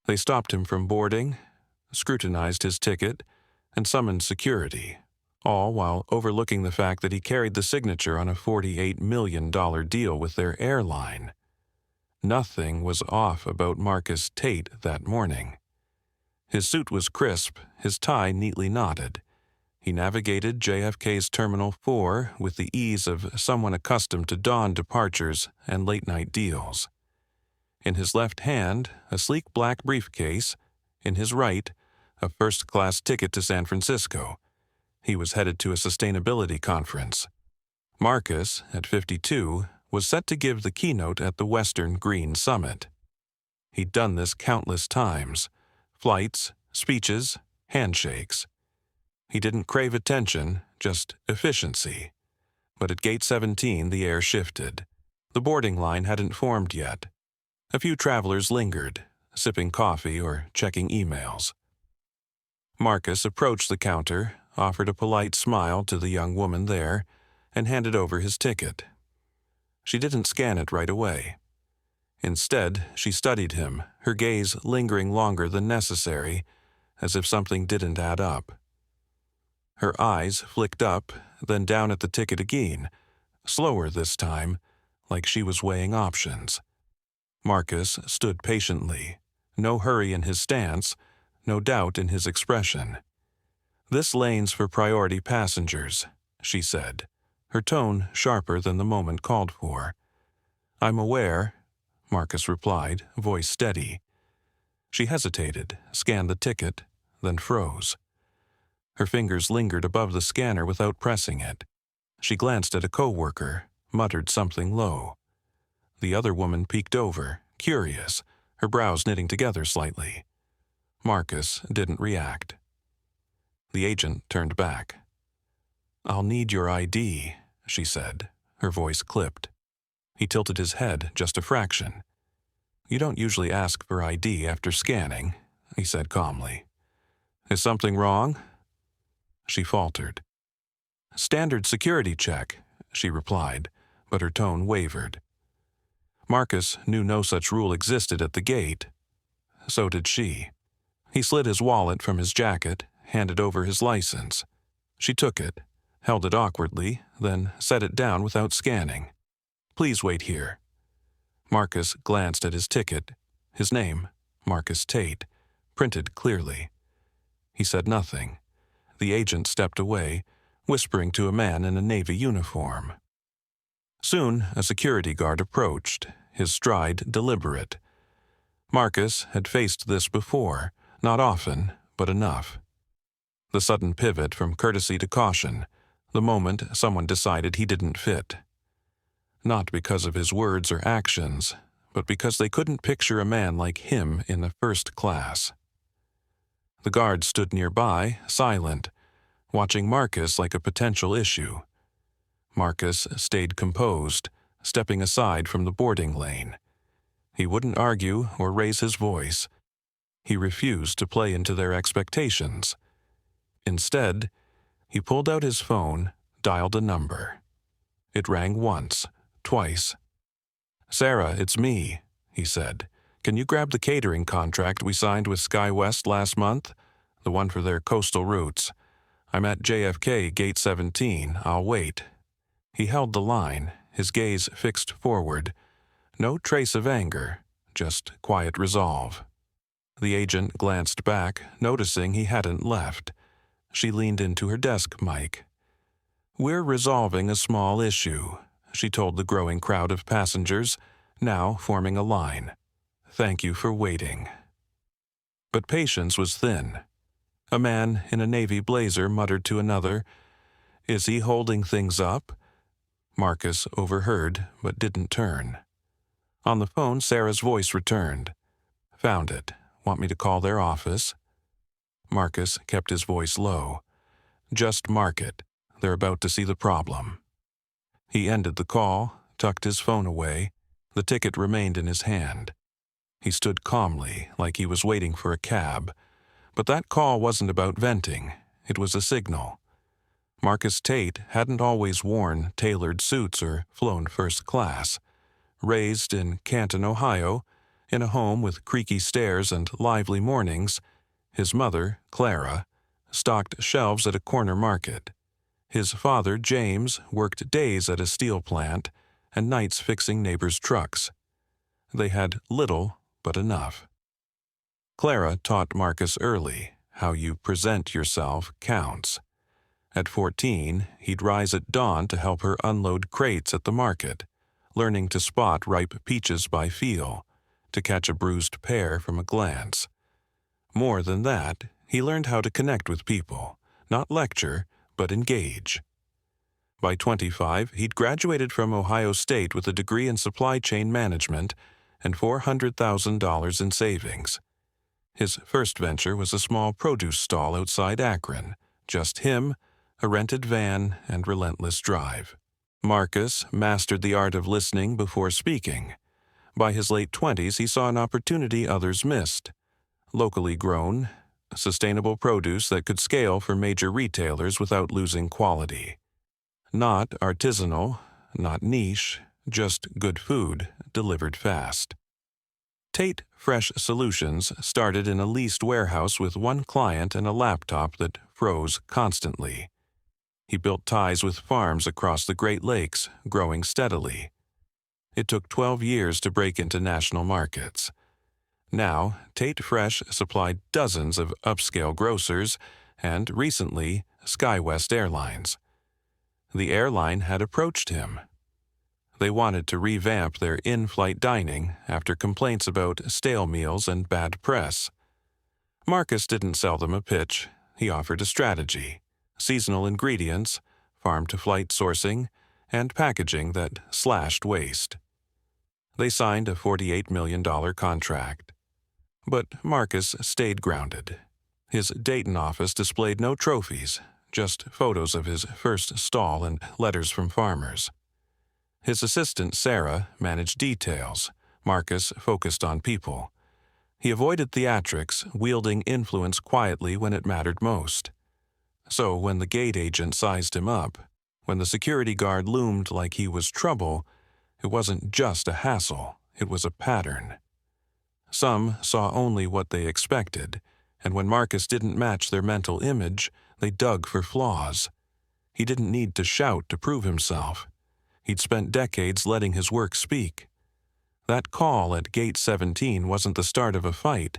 They stopped him from boarding, scrutinized his ticket, and summoned security, all while overlooking the fact that he carried the signature on a $48 million deal with their airline. Nothing was off about Marcus Tate that morning. His suit was crisp, his tie neatly knotted. He navigated JFK's Terminal 4 with the ease of someone accustomed to dawn departures and late-night deals. In his left hand, a sleek black briefcase. In his right, a first-class ticket to San Francisco. He was headed to a sustainability conference. Marcus, at 52, was set to give the keynote at the Western Green Summit. He'd done this countless times. Flights, speeches, handshakes. He didn't crave attention, just efficiency. But at Gate 17, the air shifted. The boarding line hadn't formed yet. A few travelers lingered, sipping coffee or checking emails. Marcus approached the counter, offered a polite smile to the young woman there, and handed over his ticket. She didn't scan it right away. Instead, she studied him, her gaze lingering longer than necessary, as if something didn't add up. Her eyes flicked up, then down at the ticket again, slower this time, like she was weighing options. Marcus stood patiently, no hurry in his stance, no doubt in his expression. "This lane's for priority passengers," she said, her tone sharper than the moment called for. "I'm aware," Marcus replied, voice steady. She hesitated, scanned the ticket, then froze. Her fingers lingered above the scanner without pressing it. She glanced at a coworker, muttered something low. The other woman peeked over, curious, her brows knitting together slightly. Marcus didn't react. The agent turned back. "I'll need your ID," she said, her voice clipped. He tilted his head just a fraction. "You don't usually ask for ID after scanning," he said calmly. "Is something wrong?" She faltered. "Standard security check," she replied, but her tone wavered. Marcus knew no such rule existed at the gate. So did she. He slid his wallet from his jacket, handed over his license. She took it, held it awkwardly, then set it down without scanning. "Please wait here." Marcus glanced at his ticket, his name, Marcus Tate, printed clearly. He said nothing. The agent stepped away, whispering to a man in a Navy uniform. Soon, a security guard approached, his stride deliberate. Marcus had faced this before, not often, but enough. The sudden pivot from courtesy to caution, the moment someone decided he didn't fit. Not because of his words or actions, but because they couldn't picture a man like him in the first class. The guard stood nearby, silent, watching Marcus like a potential issue. Marcus stayed composed, stepping aside from the boarding lane. He wouldn't argue or raise his voice. He refused to play into their expectations. Instead, he pulled out his phone, dialed a number. It rang once, twice. "Sarah, it's me," he said. "Can you grab the catering contract we signed with SkyWest last month? The one for their coastal routes. I'm at JFK, Gate 17. I'll wait." He held the line, his gaze fixed forward. No trace of anger, just quiet resolve. The agent glanced back, noticing he hadn't left. She leaned into her desk mic. "We're resolving a small issue," she told the growing crowd of passengers, now forming a line. "Thank you for waiting." But patience was thin. A man in a navy blazer muttered to another, "Is he holding things up?" Marcus overheard, but didn't turn. On the phone, Sarah's voice returned. "Found it. Want me to call their office?" Marcus kept his voice low. "Just mark it. They're about to see the problem." He ended the call, tucked his phone away. The ticket remained in his hand. He stood calmly, like he was waiting for a cab. But that call wasn't about venting. It was a signal. Marcus Tate hadn't always worn tailored suits or flown first class. Raised in Canton, Ohio, In a home with creaky stairs and lively mornings, his mother, Clara, stocked shelves at a corner market. His father, James, worked days at a steel plant and nights fixing neighbors' trucks. They had little but enough. Clara taught Marcus early how you present yourself counts. At 14, he'd rise at dawn to help her unload crates at the market, learning to spot ripe peaches by feel, to catch a bruised pear from a glance. More than that, he learned how to connect with people, not lecture, but engage. By 25, he'd graduated from Ohio State with a degree in supply chain management and $400,000 in savings. His first venture was a small produce stall outside Akron, just him, a rented van, and relentless drive. Marcus mastered the art of listening before speaking. By his late 20s, he saw an opportunity others missed. Locally grown, sustainable produce that could scale for major retailers without losing quality. Not artisanal, not niche, just good food delivered fast. Tate Fresh Solutions started in a leased warehouse with one client and a laptop that froze constantly. He built ties with farms across the Great Lakes, growing steadily. It took 12 years to break into national markets. Now, Tate Fresh supplied dozens of upscale grocers and, recently, SkyWest Airlines. The airline had approached him. They wanted to revamp their in-flight dining after complaints about stale meals and bad press. Marcus didn't sell them a pitch. He offered a strategy: seasonal ingredients, farm-to-flight sourcing, and packaging that slashed waste. They signed a $48 million contract. But Marcus stayed grounded. His Dayton office displayed no trophies, just photos of his first stall and letters from farmers. His assistant, Sarah, managed details. Marcus focused on people. He avoided theatrics, wielding influence quietly when it mattered most. So when the gate agent sized him up, when the security guard loomed like he was trouble, it wasn't just a hassle, it was a pattern. Some saw only what they expected, and when Marcus didn't match their mental image, they dug for flaws. He didn't need to shout to prove himself. He'd spent decades letting his work speak. That call at Gate 17 wasn't the start of a fight.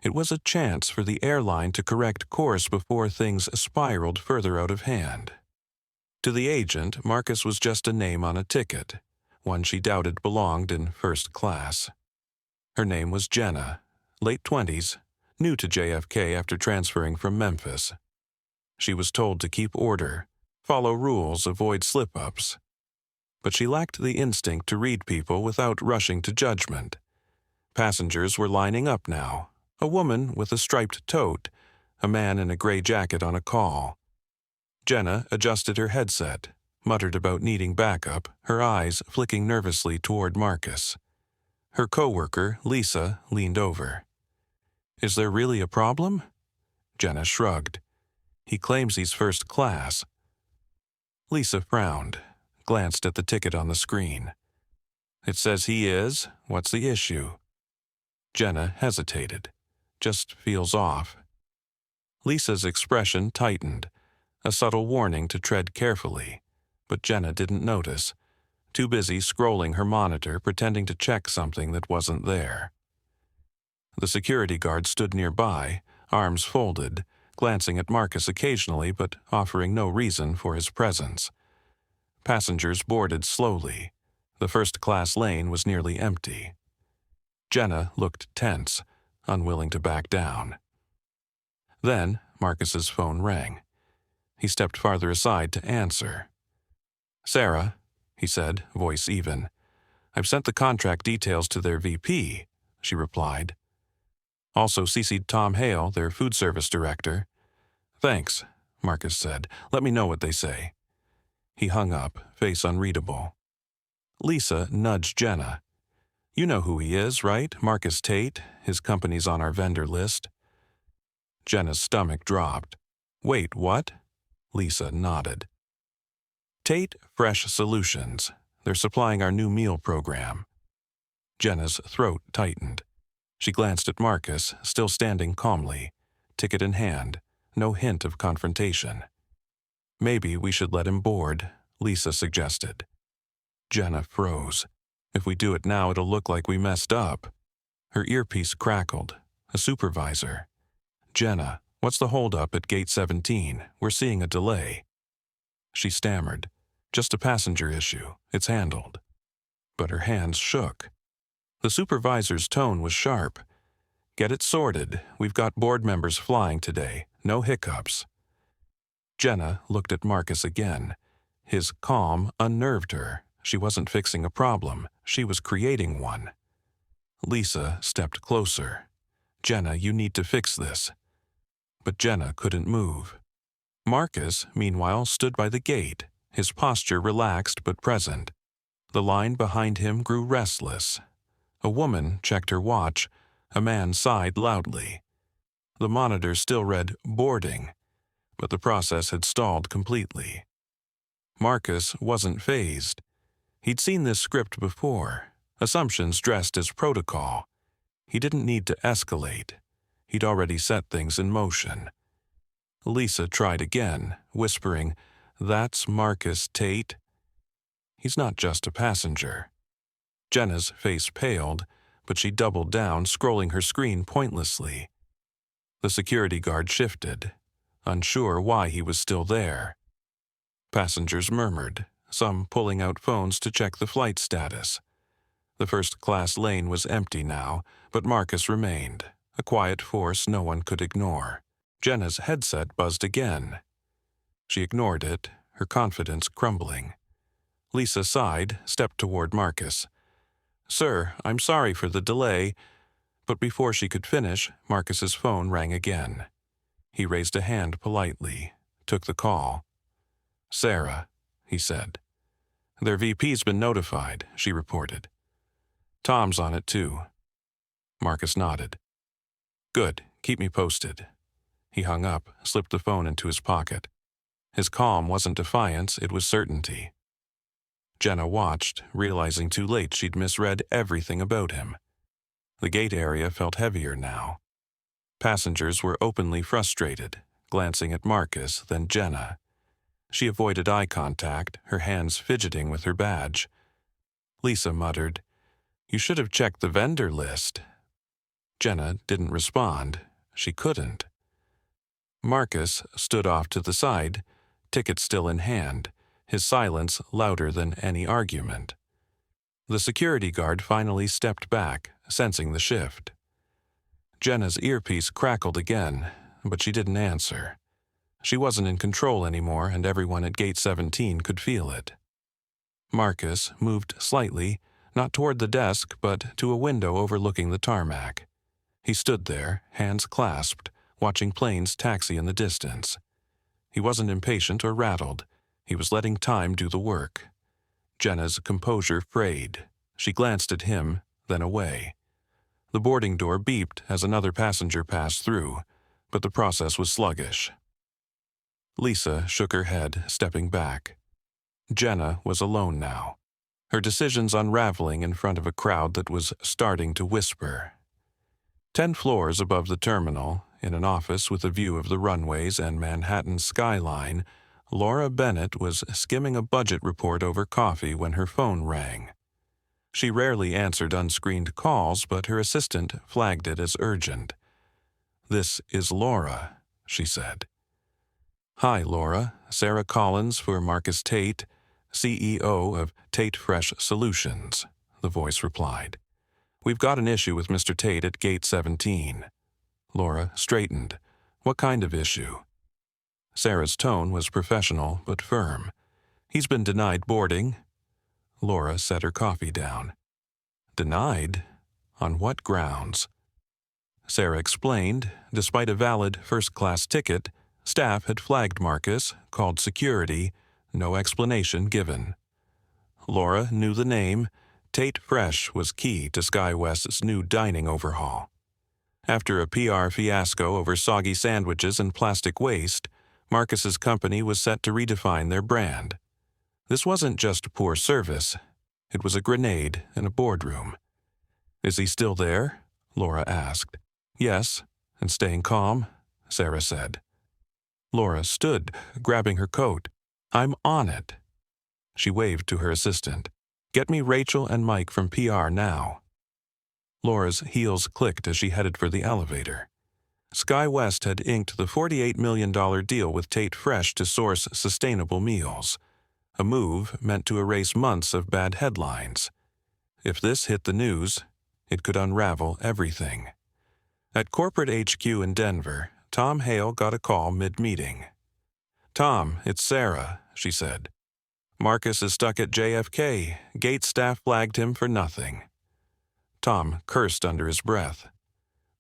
It was a chance for the airline to correct course before things spiraled further out of hand. To the agent, Marcus was just a name on a ticket, one she doubted belonged in first class. Her name was Jenna, late 20s, new to JFK after transferring from Memphis. She was told to keep order, follow rules, avoid slip-ups. But she lacked the instinct to read people without rushing to judgment. Passengers were lining up now, a woman with a striped tote, a man in a gray jacket on a call. Jenna adjusted her headset, muttered about needing backup, her eyes flicking nervously toward Marcus. Her coworker, Lisa, leaned over. "Is there really a problem?" Jenna shrugged. "He claims he's first class." Lisa frowned, glanced at the ticket on the screen. "It says he is. What's the issue?" Jenna hesitated. "Just feels off." Lisa's expression tightened, a subtle warning to tread carefully, but Jenna didn't notice, too busy scrolling her monitor pretending to check something that wasn't there. The security guard stood nearby, arms folded, glancing at Marcus occasionally but offering no reason for his presence. Passengers boarded slowly. The first-class lane was nearly empty. Jenna looked tense, unwilling to back down. Then Marcus's phone rang. He stepped farther aside to answer. "Sarah," he said, voice even. "I've sent the contract details to their VP," she replied. "Also CC'd Tom Hale, their food service director." "Thanks," Marcus said. "Let me know what they say." He hung up, face unreadable. Lisa nudged Jenna. "You know who he is, right? Marcus Tate. His company's on our vendor list." Jenna's stomach dropped. "Wait, what?" Lisa nodded. "Tate Fresh Solutions. They're supplying our new meal program." Jenna's throat tightened. She glanced at Marcus, still standing calmly, ticket in hand, no hint of confrontation. "Maybe we should let him board," Lisa suggested. Jenna froze. "If we do it now, it'll look like we messed up." Her earpiece crackled. A supervisor. "Jenna, what's the holdup at gate 17? We're seeing a delay." She stammered. "Just a passenger issue. It's handled." But her hands shook. The supervisor's tone was sharp. "Get it sorted. We've got board members flying today. No hiccups." Jenna looked at Marcus again. His calm unnerved her. She wasn't fixing a problem. She was creating one. Lisa stepped closer. "Jenna, you need to fix this." But Jenna couldn't move. Marcus, meanwhile, stood by the gate, his posture relaxed but present. The line behind him grew restless. A woman checked her watch. A man sighed loudly. The monitor still read boarding, but the process had stalled completely. Marcus wasn't fazed. He'd seen this script before, assumptions dressed as protocol. He didn't need to escalate. He'd already set things in motion. Lisa tried again, whispering, "That's Marcus Tate." "He's not just a passenger." Jenna's face paled, but she doubled down, scrolling her screen pointlessly. The security guard shifted, unsure why he was still there. Passengers murmured, some pulling out phones to check the flight status. The first-class lane was empty now, but Marcus remained, a quiet force no one could ignore. Jenna's headset buzzed again. She ignored it, her confidence crumbling. Lisa sighed, stepped toward Marcus. "Sir, I'm sorry for the delay." But before she could finish, Marcus's phone rang again. He raised a hand politely, took the call. "Sarah," he said. "Their VP's been notified," she reported. "Tom's on it too." Marcus nodded. "Good, keep me posted." He hung up, slipped the phone into his pocket. His calm wasn't defiance, it was certainty. Jenna watched, realizing too late she'd misread everything about him. The gate area felt heavier now. Passengers were openly frustrated, glancing at Marcus, then Jenna. She avoided eye contact, her hands fidgeting with her badge. Lisa muttered, "You should have checked the vendor list." Jenna didn't respond. She couldn't. Marcus stood off to the side, ticket still in hand, his silence louder than any argument. The security guard finally stepped back, sensing the shift. Jenna's earpiece crackled again, but she didn't answer. She wasn't in control anymore, and everyone at Gate 17 could feel it. Marcus moved slightly, not toward the desk, but to a window overlooking the tarmac. He stood there, hands clasped, watching planes taxi in the distance. He wasn't impatient or rattled. He was letting time do the work. Jenna's composure frayed. She glanced at him, then away. The boarding door beeped as another passenger passed through, but the process was sluggish. Lisa shook her head, stepping back. Jenna was alone now, her decisions unraveling in front of a crowd that was starting to whisper. 10 floors above the terminal, in an office with a view of the runways and Manhattan's skyline, Laura Bennett was skimming a budget report over coffee when her phone rang. She rarely answered unscreened calls, but her assistant flagged it as urgent. "This is Laura," she said. "Hi, Laura. Sarah Collins for Marcus Tate, CEO of Tate Fresh Solutions," the voice replied. "We've got an issue with Mr. Tate at Gate 17. Laura straightened. "What kind of issue?" Sarah's tone was professional but firm. "He's been denied boarding." Laura set her coffee down. "Denied? On what grounds?" Sarah explained. Despite a valid first-class ticket, staff had flagged Marcus, called security, no explanation given. Laura knew the name. Tate Fresh was key to SkyWest's new dining overhaul. After a PR fiasco over soggy sandwiches and plastic waste, Marcus's company was set to redefine their brand. This wasn't just poor service. It was a grenade in a boardroom. Is he still there? Laura asked. Yes, and staying calm, Sarah said. Laura stood, grabbing her coat. I'm on it. She waved to her assistant. Get me Rachel and Mike from PR now. Laura's heels clicked as she headed for the elevator. SkyWest had inked the $48 million deal with Tate Fresh to source sustainable meals, a move meant to erase months of bad headlines. If this hit the news, it could unravel everything. At corporate HQ in Denver, Tom Hale got a call mid-meeting. Tom, it's Sarah, she said. Marcus is stuck at JFK. Gate staff flagged him for nothing. Tom cursed under his breath.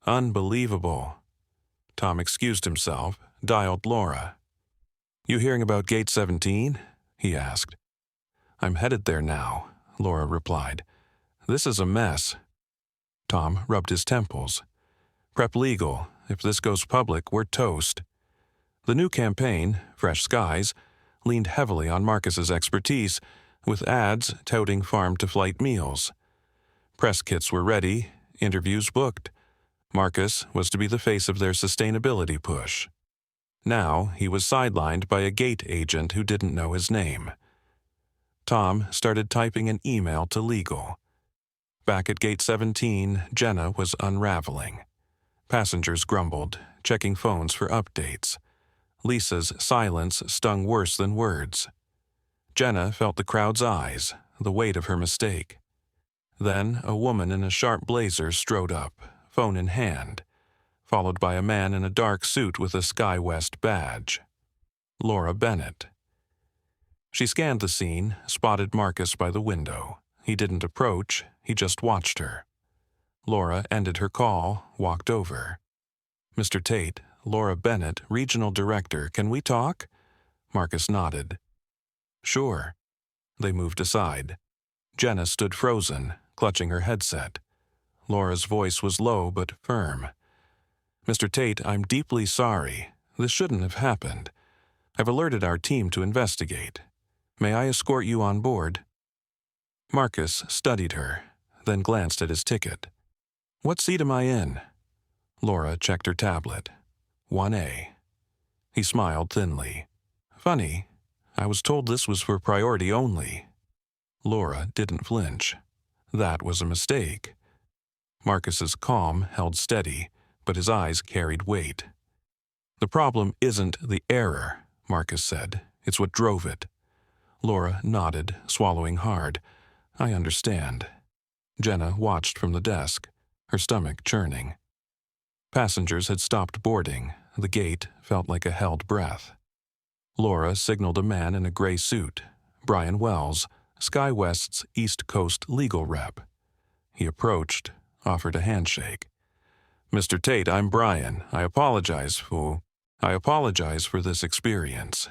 Unbelievable. Tom excused himself, dialed Laura. You hearing about Gate 17? He asked. I'm headed there now, Laura replied. This is a mess. Tom rubbed his temples. Prep legal. If this goes public, we're toast. The new campaign, Fresh Skies, leaned heavily on Marcus's expertise, with ads touting farm-to-flight meals. Press kits were ready, interviews booked. Marcus was to be the face of their sustainability push. Now he was sidelined by a gate agent who didn't know his name. Tom started typing an email to legal. Back at Gate 17, Jenna was unraveling. Passengers grumbled, checking phones for updates. Lisa's silence stung worse than words. Jenna felt the crowd's eyes, the weight of her mistake. Then a woman in a sharp blazer strode up, phone in hand, followed by a man in a dark suit with a SkyWest badge. Laura Bennett. She scanned the scene, spotted Marcus by the window. He didn't approach, he just watched her. Laura ended her call, walked over. Mr. Tate, Laura Bennett, Regional Director, can we talk? Marcus nodded. Sure. They moved aside. Jenna stood frozen, clutching her headset. Laura's voice was low but firm. Mr. Tate, I'm deeply sorry. This shouldn't have happened. I've alerted our team to investigate. May I escort you on board? Marcus studied her, then glanced at his ticket. What seat am I in? Laura checked her tablet. 1A. He smiled thinly. Funny, I was told this was for priority only. Laura didn't flinch. That was a mistake. Marcus's calm held steady, but his eyes carried weight. The problem isn't the error, Marcus said. It's what drove it. Laura nodded, swallowing hard. I understand. Jenna watched from the desk, her stomach churning. Passengers had stopped boarding. The gate felt like a held breath. Laura signaled a man in a gray suit, Brian Wells, SkyWest's East Coast legal rep. He approached, offered a handshake. Mr. Tate, I'm Brian. I apologize for this experience.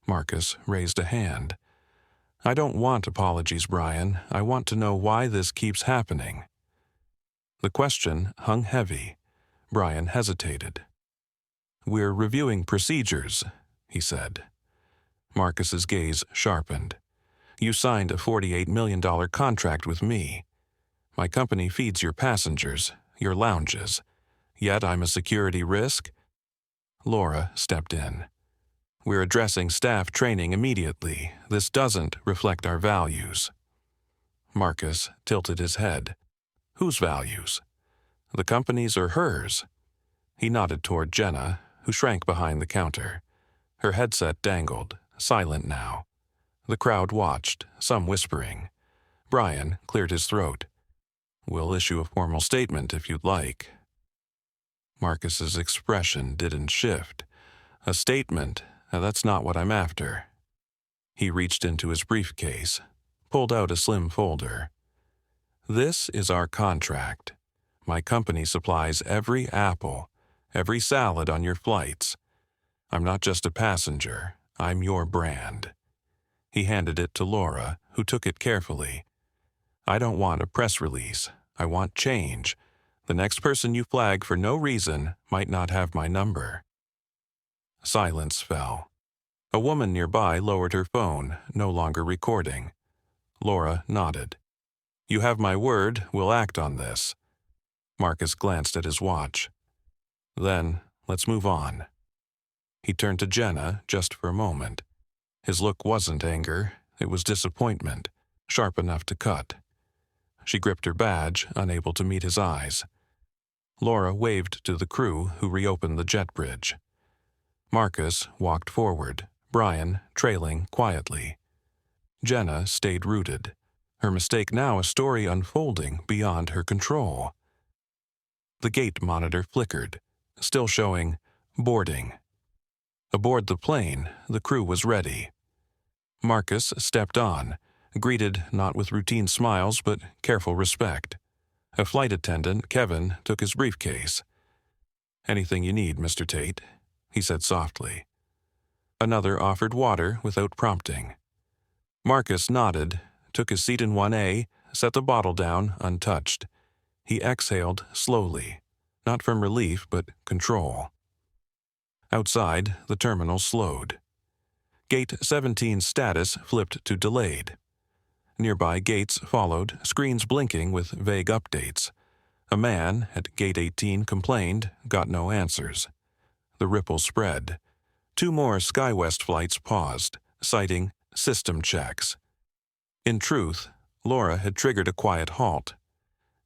Marcus raised a hand. I don't want apologies, Brian. I want to know why this keeps happening. The question hung heavy. Brian hesitated. We're reviewing procedures, he said. Marcus's gaze sharpened. You signed a $48 million contract with me. My company feeds your passengers, your lounges. Yet I'm a security risk? Laura stepped in. We're addressing staff training immediately. This doesn't reflect our values. Marcus tilted his head. Whose values? The company's or hers? He nodded toward Jenna, who shrank behind the counter. Her headset dangled, silent now. The crowd watched, some whispering. Brian cleared his throat. We'll issue a formal statement if you'd like. Marcus's expression didn't shift. A statement? That's not what I'm after. He reached into his briefcase, pulled out a slim folder. This is our contract. My company supplies every apple, every salad on your flights. I'm not just a passenger. I'm your brand. He handed it to Laura, who took it carefully. I don't want a press release. I want change. The next person you flag for no reason might not have my number. Silence fell. A woman nearby lowered her phone, no longer recording. Laura nodded. You have my word, we'll act on this. Marcus glanced at his watch. Then, let's move on. He turned to Jenna just for a moment. His look wasn't anger, it was disappointment, sharp enough to cut. She gripped her badge, unable to meet his eyes. Laura waved to the crew, who reopened the jet bridge. Marcus walked forward, Brian trailing quietly. Jenna stayed rooted, her mistake now a story unfolding beyond her control. The gate monitor flickered, still showing boarding. Aboard the plane, the crew was ready. Marcus stepped on, greeted not with routine smiles but careful respect. A flight attendant, Kevin, took his briefcase. "Anything you need, Mr. Tate," he said softly. Another offered water without prompting. Marcus nodded, took his seat in 1A, set the bottle down untouched. He exhaled slowly, not from relief but control. Outside, the terminal slowed. Gate 17's status flipped to delayed. Nearby gates followed, screens blinking with vague updates. A man at Gate 18 complained, got no answers. The ripple spread. 2 more SkyWest flights paused, citing system checks. In truth, Laura had triggered a quiet halt.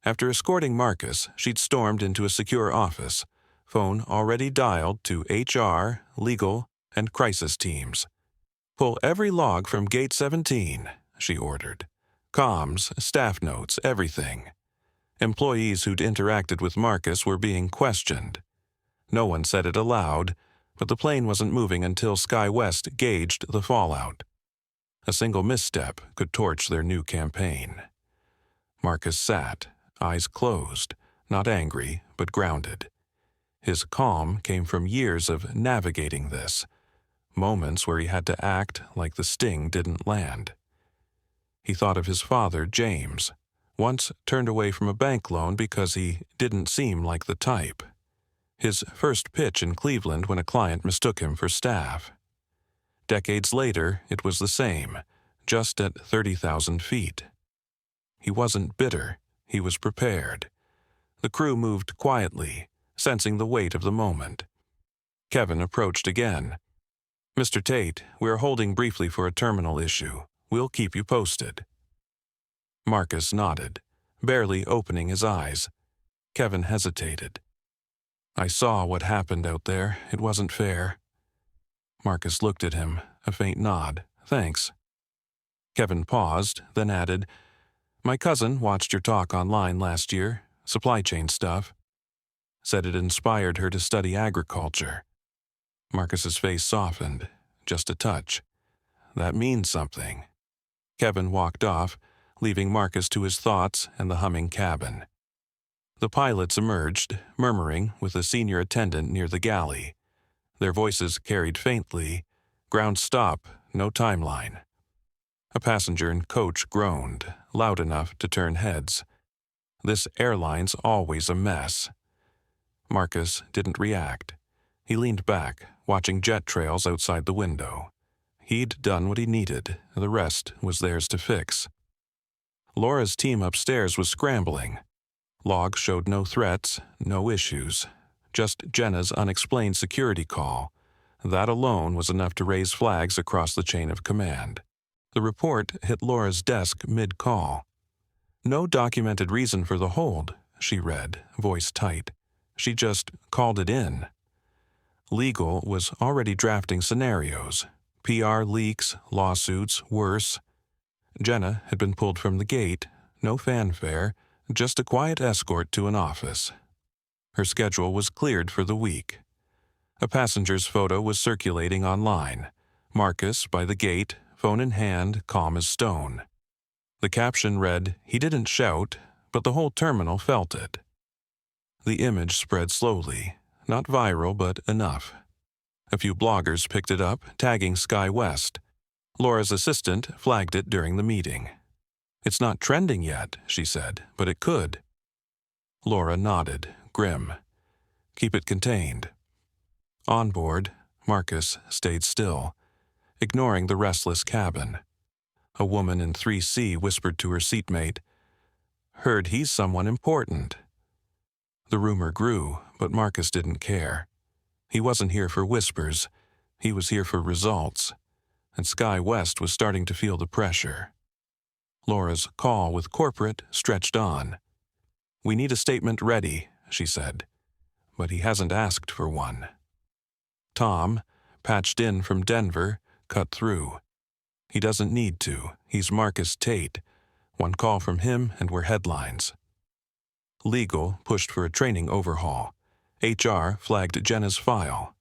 After escorting Marcus, she'd stormed into a secure office, phone already dialed to HR, legal, and crisis teams. "Pull every log from Gate 17, she ordered. Comms, staff notes, everything. Employees who'd interacted with Marcus were being questioned. No one said it aloud, but the plane wasn't moving until SkyWest gauged the fallout. A single misstep could torch their new campaign. Marcus sat, eyes closed, not angry, but grounded. His calm came from years of navigating this, moments where he had to act like the sting didn't land. He thought of his father, James, once turned away from a bank loan because he didn't seem like the type. His first pitch in Cleveland when a client mistook him for staff. Decades later, it was the same, just at 30,000 feet. He wasn't bitter, he was prepared. The crew moved quietly, sensing the weight of the moment. Kevin approached again. "Mr. Tate, we're holding briefly for a terminal issue. We'll keep you posted." Marcus nodded, barely opening his eyes. Kevin hesitated. "I saw what happened out there. It wasn't fair." Marcus looked at him, a faint nod. "Thanks." Kevin paused, then added, "My cousin watched your talk online last year, supply chain stuff. Said it inspired her to study agriculture." Marcus's face softened, just a touch. "That means something." Kevin walked off, leaving Marcus to his thoughts and the humming cabin. The pilots emerged, murmuring with a senior attendant near the galley. Their voices carried faintly, "Ground stop, no timeline." A passenger in coach groaned, loud enough to turn heads. "This airline's always a mess." Marcus didn't react. He leaned back, watching jet trails outside the window. He'd done what he needed, the rest was theirs to fix. Laura's team upstairs was scrambling. Logs showed no threats, no issues, just Jenna's unexplained security call. That alone was enough to raise flags across the chain of command. The report hit Laura's desk mid-call. "No documented reason for the hold," she read, voice tight. She just called it in. Legal was already drafting scenarios. PR leaks, lawsuits, worse. Jenna had been pulled from the gate, no fanfare, just a quiet escort to an office. Her schedule was cleared for the week. A passenger's photo was circulating online. Marcus by the gate, phone in hand, calm as stone. The caption read, "He didn't shout, but the whole terminal felt it." The image spread slowly, not viral but enough. A few bloggers picked it up, tagging SkyWest. Laura's assistant flagged it during the meeting. "It's not trending yet," she said, "but it could." Laura nodded, grim. "Keep it contained." On board, Marcus stayed still, ignoring the restless cabin. A woman in 3C whispered to her seatmate, heard he's someone important." The rumor grew, but Marcus didn't care. He wasn't here for whispers. He was here for results. And SkyWest was starting to feel the pressure. Laura's call with corporate stretched on. "We need a statement ready," she said. "But he hasn't asked for one." Tom, patched in from Denver, cut through. "He doesn't need to. He's Marcus Tate. One call from him and we're headlines." Legal pushed for a training overhaul. HR flagged Jenna's file.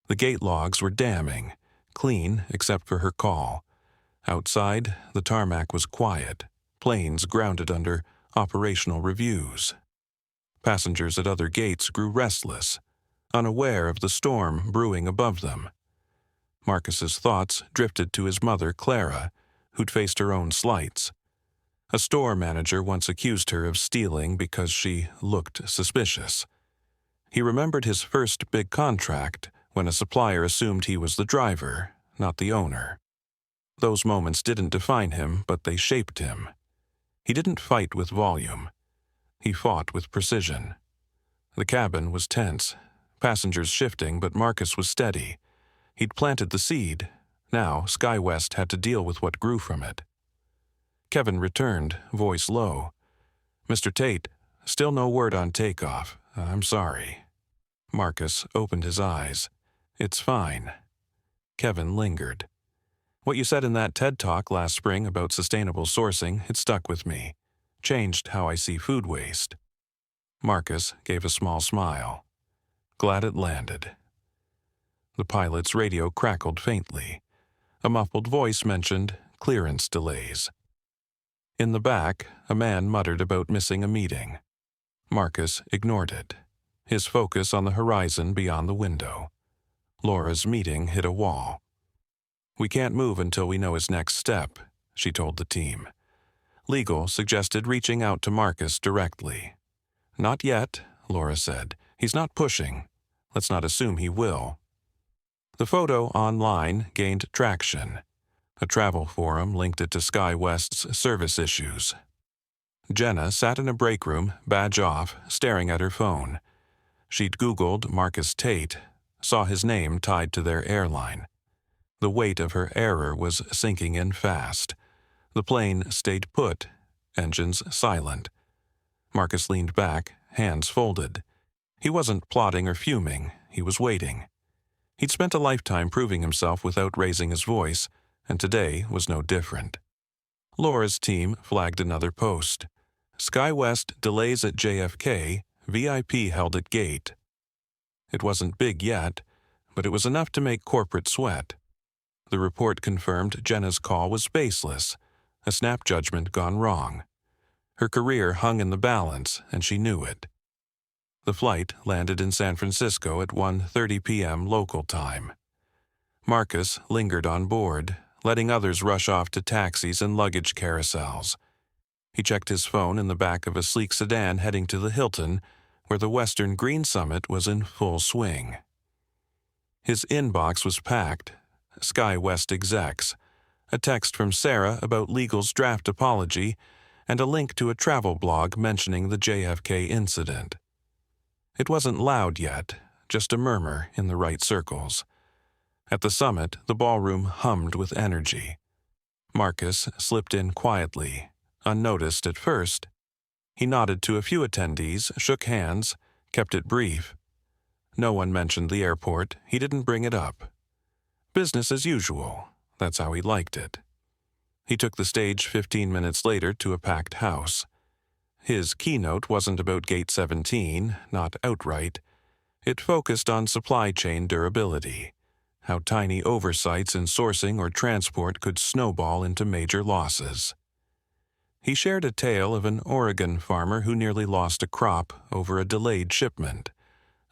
The gate logs were damning, clean except for her call. Outside, the tarmac was quiet, planes grounded under operational reviews. Passengers at other gates grew restless, unaware of the storm brewing above them. Marcus's thoughts drifted to his mother, Clara, who'd faced her own slights. A store manager once accused her of stealing because she looked suspicious. He remembered his first big contract when a supplier assumed he was the driver, not the owner. Those moments didn't define him, but they shaped him. He didn't fight with volume. He fought with precision. The cabin was tense, passengers shifting, but Marcus was steady. He'd planted the seed. Now SkyWest had to deal with what grew from it. Kevin returned, voice low. "Mr. Tate, still no word on takeoff. I'm sorry." Marcus opened his eyes. "It's fine." Kevin lingered. "What you said in that TED Talk last spring about sustainable sourcing, it stuck with me. Changed how I see food waste." Marcus gave a small smile. "Glad it landed." The pilot's radio crackled faintly. A muffled voice mentioned clearance delays. In the back, a man muttered about missing a meeting. Marcus ignored it, his focus on the horizon beyond the window. Laura's meeting hit a wall. "We can't move until we know his next step," she told the team. Legal suggested reaching out to Marcus directly. "Not yet," Laura said. "He's not pushing. Let's not assume he will." The photo online gained traction. A travel forum linked it to SkyWest's service issues. Jenna sat in a break room, badge off, staring at her phone. She'd Googled Marcus Tate, saw his name tied to their airline. The weight of her error was sinking in fast. The plane stayed put, engines silent. Marcus leaned back, hands folded. He wasn't plotting or fuming, he was waiting. He'd spent a lifetime proving himself without raising his voice, and today was no different. Laura's team flagged another post. SkyWest delays at JFK, VIP held at gate. It wasn't big yet, but it was enough to make corporate sweat. The report confirmed Jenna's call was baseless, a snap judgment gone wrong. Her career hung in the balance, and she knew it. The flight landed in San Francisco at 1:30 p.m. local time. Marcus lingered on board, letting others rush off to taxis and luggage carousels. He checked his phone in the back of a sleek sedan heading to the Hilton, where the Western Green Summit was in full swing. His inbox was packed. SkyWest execs, a text from Sarah about Legal's draft apology, and a link to a travel blog mentioning the JFK incident. It wasn't loud yet, just a murmur in the right circles. At the summit, the ballroom hummed with energy. Marcus slipped in quietly, unnoticed at first. He nodded to a few attendees, shook hands, kept it brief. No one mentioned the airport. He didn't bring it up. Business as usual. That's how he liked it. He took the stage 15 minutes later to a packed house. His keynote wasn't about Gate 17, not outright. It focused on supply chain durability, how tiny oversights in sourcing or transport could snowball into major losses. He shared a tale of an Oregon farmer who nearly lost a crop over a delayed shipment,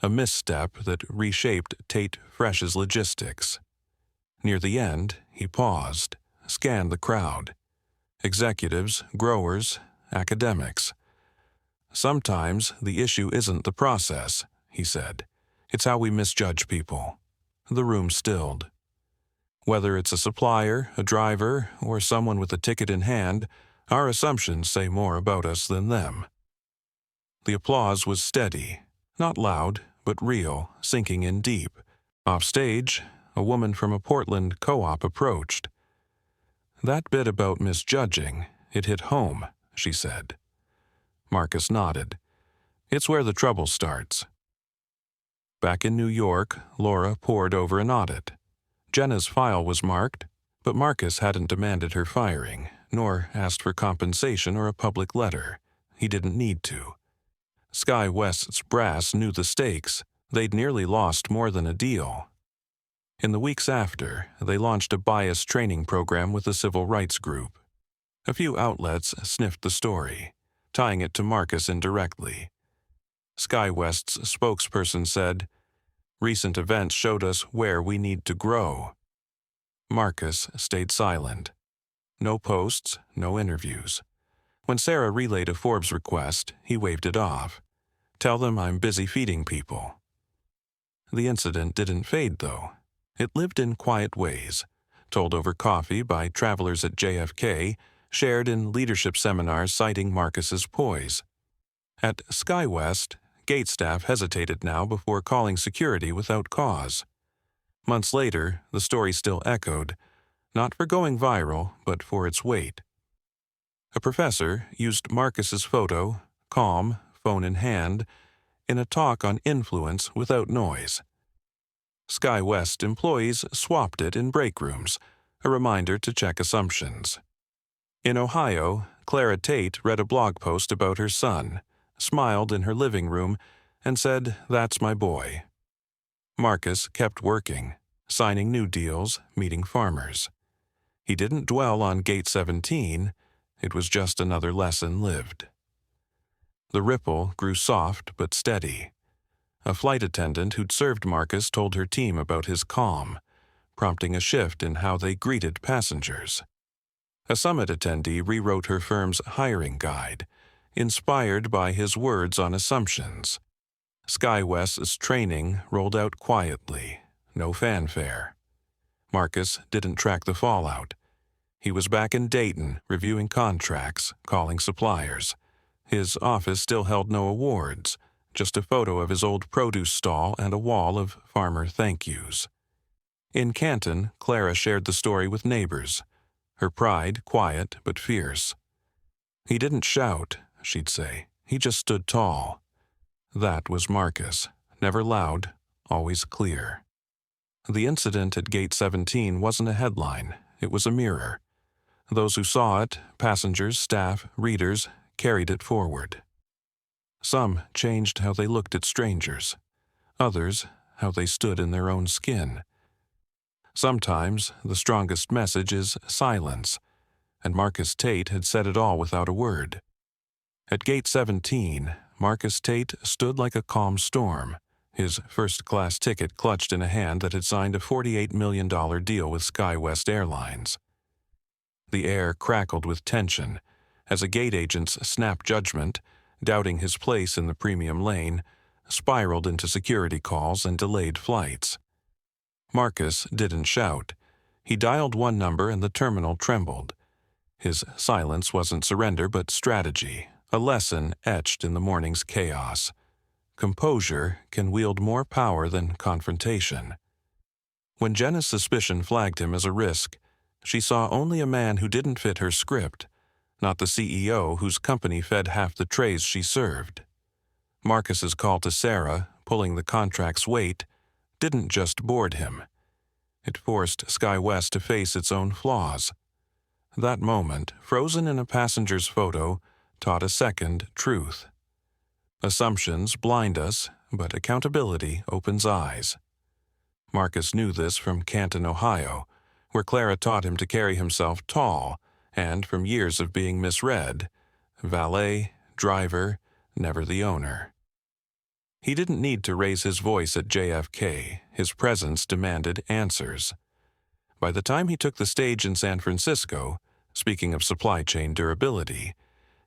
a misstep that reshaped Tate Fresh's logistics. Near the end, he paused, scanned the crowd. Executives, growers, academics. "Sometimes the issue isn't the process," he said. "It's how we misjudge people." The room stilled. Whether it's a supplier, a driver, or someone with a ticket in hand, Our assumptions say more about us than them." The applause was steady, not loud, but real, sinking in deep. Offstage, a woman from a Portland co-op approached. "That bit about misjudging, it hit home," she said. Marcus nodded. "It's where the trouble starts." Back in New York, Laura pored over an audit. Jenna's file was marked, but Marcus hadn't demanded her firing, nor asked for compensation or a public letter. He didn't need to. SkyWest's brass knew the stakes. They'd nearly lost more than a deal. In the weeks after, they launched a bias training program with a civil rights group. A few outlets sniffed the story, tying it to Marcus indirectly. SkyWest's spokesperson said, "Recent events showed us where we need to grow." Marcus stayed silent. No posts, no interviews. When Sarah relayed a Forbes request, he waved it off. "Tell them I'm busy feeding people." The incident didn't fade, though. It lived in quiet ways, told over coffee by travelers at JFK, shared in leadership seminars citing Marcus's poise. At SkyWest, gate staff hesitated now before calling security without cause. Months later, the story still echoed, not for going viral, but for its weight. A professor used Marcus's photo, calm, phone in hand, in a talk on influence without noise. SkyWest employees swapped it in break rooms, a reminder to check assumptions. In Ohio, Clara Tate read a blog post about her son, smiled in her living room, and said, "That's my boy." Marcus kept working, signing new deals, meeting farmers. He didn't dwell on Gate 17, it was just another lesson lived. The ripple grew soft but steady. A flight attendant who'd served Marcus told her team about his calm, prompting a shift in how they greeted passengers. A summit attendee rewrote her firm's hiring guide, inspired by his words on assumptions. SkyWest's training rolled out quietly, no fanfare. Marcus didn't track the fallout. He was back in Dayton, reviewing contracts, calling suppliers. His office still held no awards, just a photo of his old produce stall and a wall of farmer thank yous. In Canton, Clara shared the story with neighbors, her pride quiet but fierce. "He didn't shout," she'd say. "He just stood tall." That was Marcus, never loud, always clear. The incident at Gate 17 wasn't a headline, it was a mirror. Those who saw it, passengers, staff, readers, carried it forward. Some changed how they looked at strangers. Others, how they stood in their own skin. Sometimes the strongest message is silence, and Marcus Tate had said it all without a word. At Gate 17, Marcus Tate stood like a calm storm, his first-class ticket clutched in a hand that had signed a $48 million deal with SkyWest Airlines. The air crackled with tension as a gate agent's snap judgment, doubting his place in the premium lane, spiraled into security calls and delayed flights. Marcus didn't shout. He dialed one number and the terminal trembled. His silence wasn't surrender but strategy, a lesson etched in the morning's chaos. Composure can wield more power than confrontation. When Jenna's suspicion flagged him as a risk, she saw only a man who didn't fit her script, not the CEO whose company fed half the trays she served. Marcus's call to Sarah, pulling the contract's weight, didn't just board him. It forced SkyWest to face its own flaws. That moment, frozen in a passenger's photo, taught a second truth. Assumptions blind us, but accountability opens eyes. Marcus knew this from Canton, Ohio, where Clara taught him to carry himself tall, and from years of being misread, valet, driver, never the owner. He didn't need to raise his voice at JFK. His presence demanded answers. By the time he took the stage in San Francisco, speaking of supply chain durability,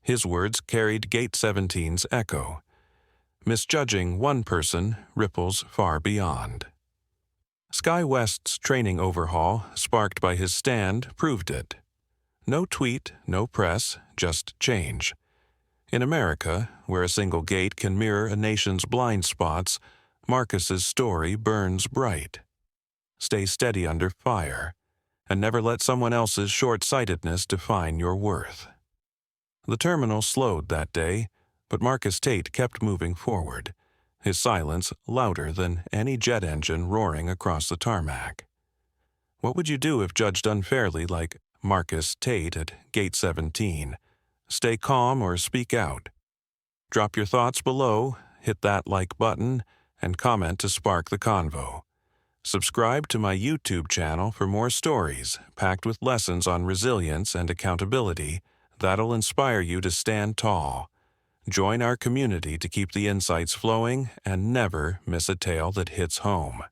his words carried Gate 17's echo. Misjudging one person ripples far beyond. SkyWest's training overhaul, sparked by his stand, proved it. No tweet, no press, just change. In America, where a single gate can mirror a nation's blind spots, Marcus's story burns bright. Stay steady under fire, and never let someone else's short-sightedness define your worth. The terminal slowed that day, but Marcus Tate kept moving forward, his silence louder than any jet engine roaring across the tarmac. What would you do if judged unfairly like Marcus Tate at Gate 17? Stay calm or speak out? Drop your thoughts below, hit that like button, and comment to spark the convo. Subscribe to my YouTube channel for more stories packed with lessons on resilience and accountability that'll inspire you to stand tall. Join our community to keep the insights flowing and never miss a tale that hits home.